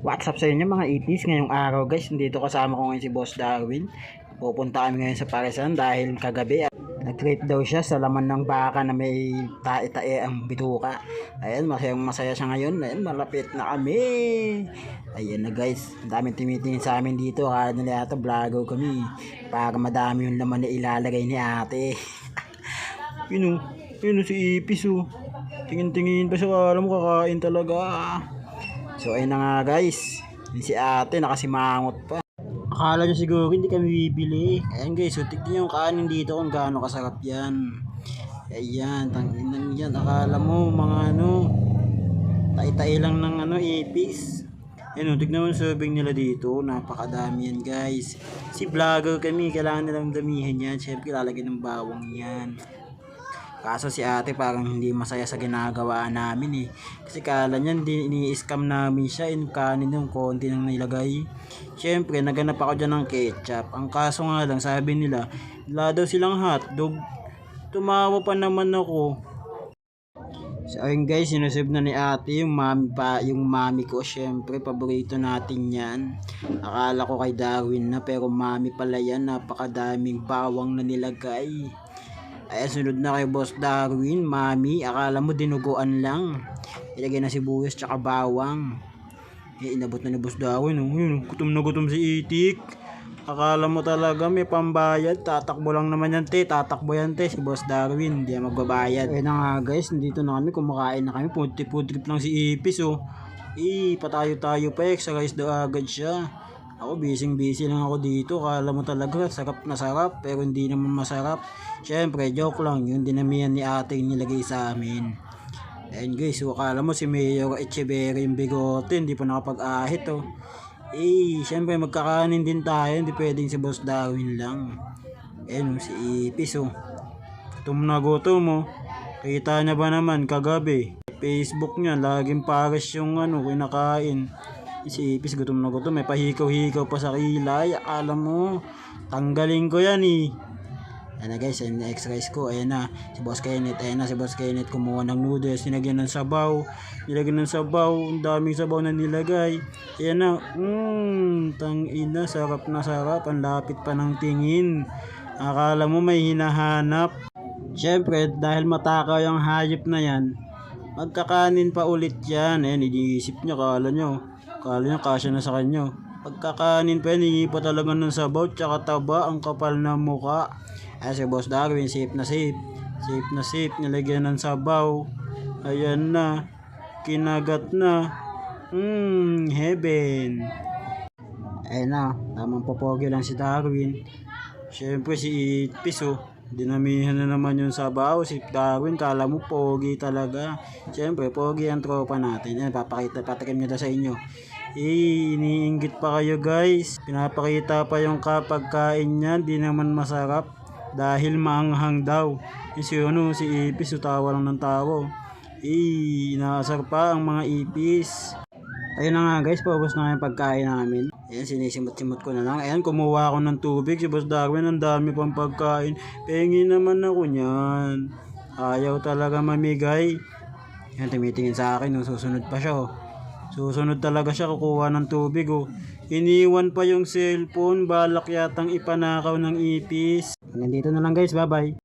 What's up sa inyo mga itis? Ngayong araw guys, dito kasama ko ngayon si Boss Darwin. Pupunta kami ngayon sa Parisan dahil kagabi nag-trip daw siya sa laman ng baka na may tae-tae ang bituka. Ayan, masayang masaya siya ngayon. Ayan, malapit na kami. Ayan na guys, ang daming tumitingin sa amin dito. Akala nila yata vlogger kami para madami yung laman na ilalagay ni ate. Yun o, yun o si Ipis o. Tingin-tingin pa siya, alam mo kakain talaga. So ayun na nga guys, yun si ate nakasimangot pa. Akala nyo siguro hindi kami bibili. Ayan guys, so tignan yung kanin dito kung gaano kasarap yan. Ayan, tanginan yan. Akala mo mga tay-tay lang ng ipis. Ayan o, tignan mo yung serving nila dito. Napakadami yan guys. Si vlogger kami, kailangan nilang damihan yan. Siyempre lalagyan ng bawang yan. Kaso si ate parang hindi masaya sa ginagawa namin eh. Kasi kala niya ini-scam namin siya. Yung kanin yung konti nang nilagay. Siyempre naganap ako dyan ng ketchup. Ang kaso nga lang sabi nila, wala daw silang hotdog. Tumawa pa naman ako. So ayun guys, sinusub na ni ate yung mami ko. Siyempre paborito natin yan. Akala ko kay Darwin na, pero mami pala yan. Napakadaming bawang na nilagay. Ayan, sunod na kay Boss Darwin, mami. Akala mo dinuguan lang. Ilagay na sibuyas tsaka bawang. Inabot na ni Boss Darwin. Yun, gutom na gutom si Itik. Akala mo talaga may pambayad. Tatakbo lang naman yan, te. Tatakbo yan, te. Si Boss Darwin, hindi yan magbabayad. Ayun na nga guys, nandito na kami. Kumakain na kami. Food trip lang si Ipis, oh. Patayo-tayo pa. Exercise daw agad siya. Ako busy lang ako dito. Kala mo talaga sarap na sarap, pero hindi naman masarap. Syempre joke lang, yung dinamihan ni ate yung nilagay sa amin. Ayun guys, so akala mo si Mayor Echeverry yung bigote, hindi pa nakapag-ahit oh. Syempre magkakanin din tayo, hindi pwedeng si Boss Darwin lang. Ayun si Ipis oh. Gutom na gutom oh. Kita niya ba naman kagabi? Facebook niya, laging pares yung kinakain. Si Ipis gutom na gutom, may pahikaw-hikaw pa sa kilay. Akala mo tanggalin ko yan eh. Ayan na guys, ayan na exercise ko. Ayan na si Boss Kenneth. Ayan na si Boss Kenneth kumuha ng noodles, nilagyan ng sabaw. Ang daming sabaw na nilagay. Ayan na, tangina, sarap na sarap. Ang lapit pa ng tingin. Akala mo may hinahanap. Syempre dahil matakaw yung hayop na yan, magkakanin pa ulit yan. Ayan, iniisip niya, kala niya kasya na sa kanya. Pagkakanin pa yan, hingi pa talaga ng sabaw tsaka taba, ang kapal na muka. Ay si Boss Darwin, safe na safe, nilagyan ng sabaw. Ayan na, kinagat na. Heaven. Ayan na, tamang popogi lang si Darwin. Syempre si Ipis dinamihan na naman yung sabaw. Si Darwin, kala mo pogi talaga. Syempre pogi ang tropa natin. Yan, patikim nyo sa inyo. Iniinggit pa kayo guys. Pinapakita pa yung kapagkain niya, di naman masarap dahil maanghang daw. Si Ipis tawa lang ng tawa. Inaasar pa ang mga Ipis. Ayun na nga guys, paubos na yung pagkain namin. Ayan, sinisimot-simot ko na lang. Ayan, kumuha ako ng tubig. Si Boss Darwin, ang dami pang pagkain. Pengi naman ako niyan. Ayaw talaga mamigay. Ayan, tumitingin sa akin. Susunod pa siya. Susunod talaga siya, kukuha ng tubig. Iniwan pa yung cellphone. Balak yatang ipanakaw ng Ipis. Nandito na lang guys, bye bye.